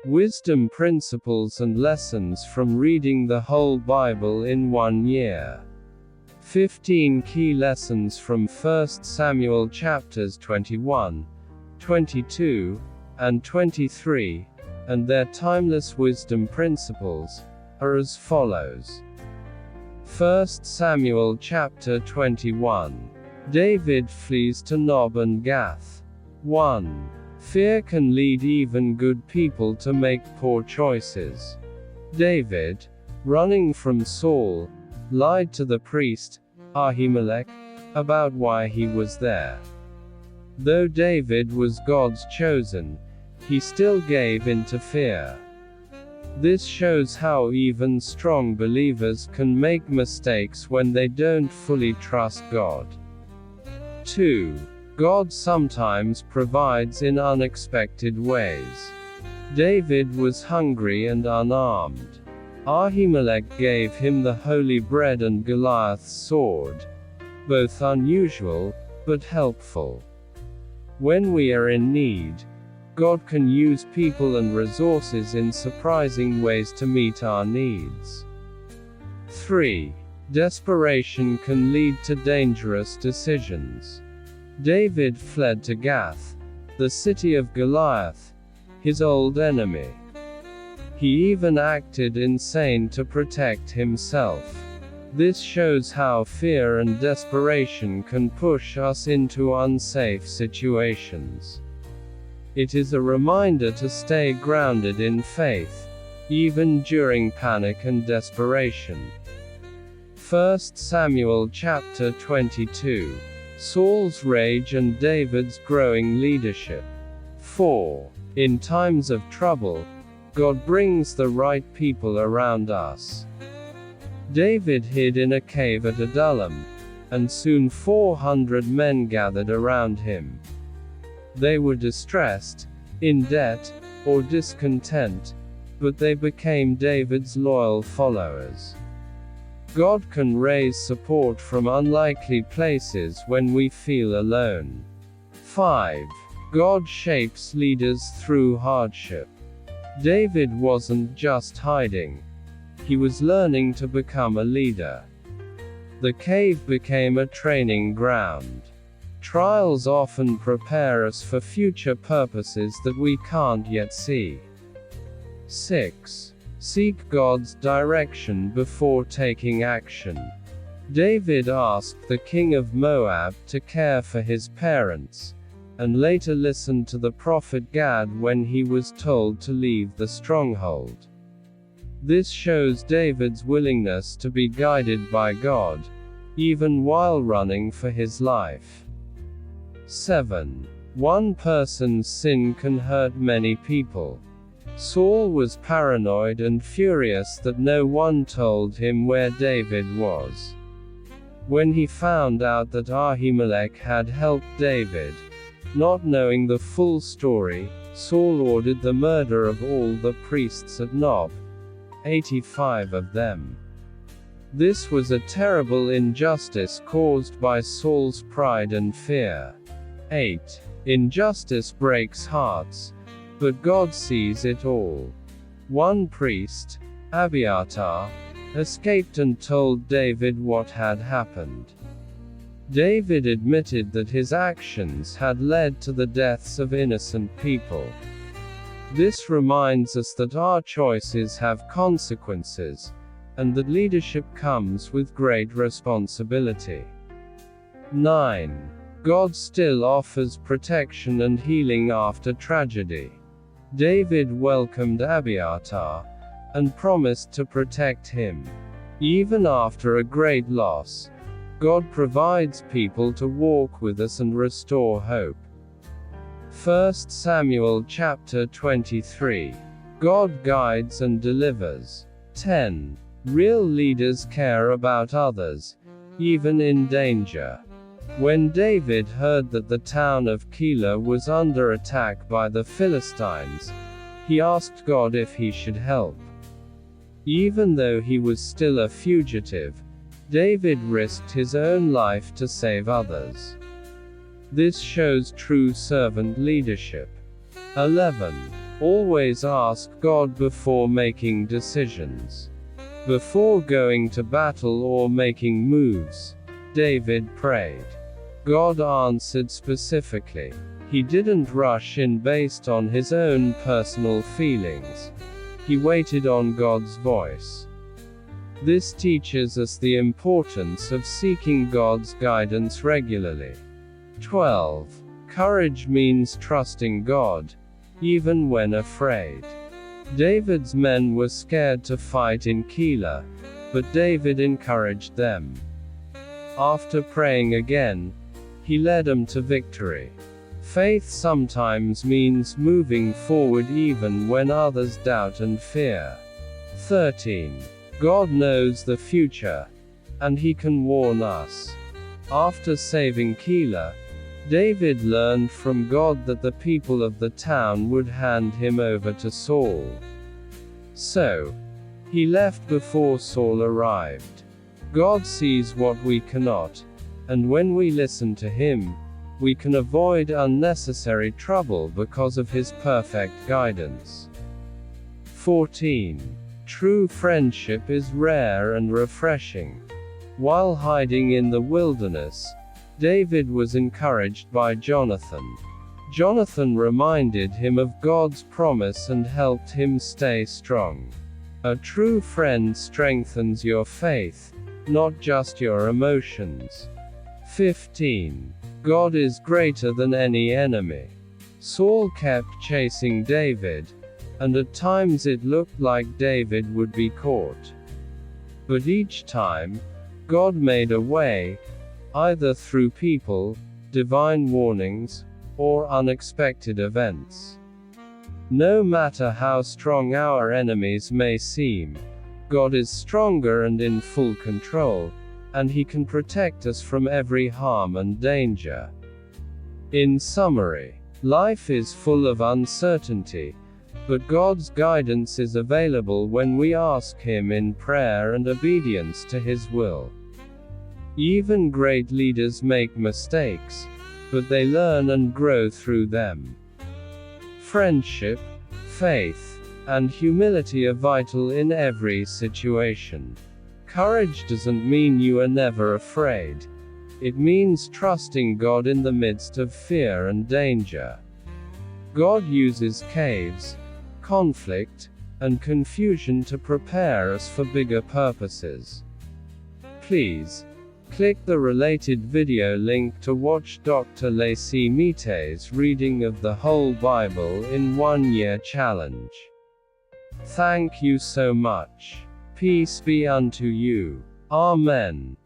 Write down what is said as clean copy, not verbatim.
Wisdom principles and lessons from reading the whole Bible in 1 year. 15 key lessons from 1 Samuel chapters 21, 22, and 23, and their timeless wisdom principles, are as follows. 1 Samuel chapter 21. David flees to Nob and Gath. 1. Fear can lead even good people to make poor choices. David, running from Saul, lied to the priest, Ahimelech, about why he was there. Though David was God's chosen, he still gave in to fear. This shows how even strong believers can make mistakes when they don't fully trust God. 2. God sometimes provides in unexpected ways. David was hungry and unarmed. Ahimelech gave him the holy bread and Goliath's sword. Both unusual, but helpful. When we are in need, God can use people and resources in surprising ways to meet our needs. 3. Desperation can lead to dangerous decisions. David fled to Gath, the city of Goliath, his old enemy. He even acted insane to protect himself. This shows how fear and desperation can push us into unsafe situations. It is a reminder to stay grounded in faith, even during panic and desperation. 1 Samuel chapter 22. Saul's rage and David's growing leadership. 4. In times of trouble, God brings the right people around us. David hid in a cave at Adullam, and soon 400 men gathered around him. They were distressed, in debt, or discontent, but they became David's loyal followers. God can raise support from unlikely places when we feel alone. 5. God shapes leaders through hardship. David wasn't just hiding. He was learning to become a leader. The cave became a training ground. Trials often prepare us for future purposes that we can't yet see. 6. Seek God's direction before taking action. David asked the king of Moab to care for his parents, and later listened to the prophet Gad when he was told to leave the stronghold. This shows David's willingness to be guided by God, even while running for his life. 7. One person's sin can hurt many people. Saul was paranoid and furious that no one told him where David was. When he found out that Ahimelech had helped David, not knowing the full story, Saul ordered the murder of all the priests at Nob, 85 of them. This was a terrible injustice caused by Saul's pride and fear. 8. Injustice breaks hearts, but God sees it all. One priest, Abiathar, escaped and told David what had happened. David admitted that his actions had led to the deaths of innocent people. This reminds us that our choices have consequences, and that leadership comes with great responsibility. 9. God still offers protection and healing after tragedy. David welcomed Abiathar, and promised to protect him. Even after a great loss, God provides people to walk with us and restore hope. 1 Samuel chapter 23. God guides and delivers. 10. Real leaders care about others, even in danger. When David heard that the town of Keilah was under attack by the Philistines, he asked God if he should help. Even though he was still a fugitive, David risked his own life to save others. This shows true servant leadership. 11. Always ask God before making decisions. Before going to battle or making moves, David prayed. God answered specifically. He didn't rush in based on his own personal feelings. He waited on God's voice. This teaches us the importance of seeking God's guidance regularly. 12. Courage means trusting God, even when afraid. David's men were scared to fight in Keilah, but David encouraged them. After praying again, he led them to victory. Faith sometimes means moving forward even when others doubt and fear. 13. God knows the future, and he can warn us. After saving Keilah, David learned from God that the people of the town would hand him over to Saul. So, he left before Saul arrived. God sees what we cannot, and when we listen to him, we can avoid unnecessary trouble because of his perfect guidance. 14. True friendship is rare and refreshing. While hiding in the wilderness, David was encouraged by Jonathan. Jonathan reminded him of God's promise and helped him stay strong. A true friend strengthens your faith, not just your emotions. 15. God is greater than any enemy. Saul kept chasing David, and at times it looked like David would be caught. But each time, God made a way, either through people, divine warnings, or unexpected events. No matter how strong our enemies may seem, God is stronger and in full control, and he can protect us from every harm and danger. In summary, life is full of uncertainty, but God's guidance is available when we ask him in prayer and obedience to his will. Even great leaders make mistakes, but they learn and grow through them. Friendship, faith, and humility are vital in every situation. Courage doesn't mean you are never afraid. It means trusting God in the midst of fear and danger. God uses caves, conflict, and confusion to prepare us for bigger purposes. Please click the related video link to watch Dr. Leesi Mitee's reading of the whole Bible in 1 year challenge. Thank you so much. Peace be unto you. Amen.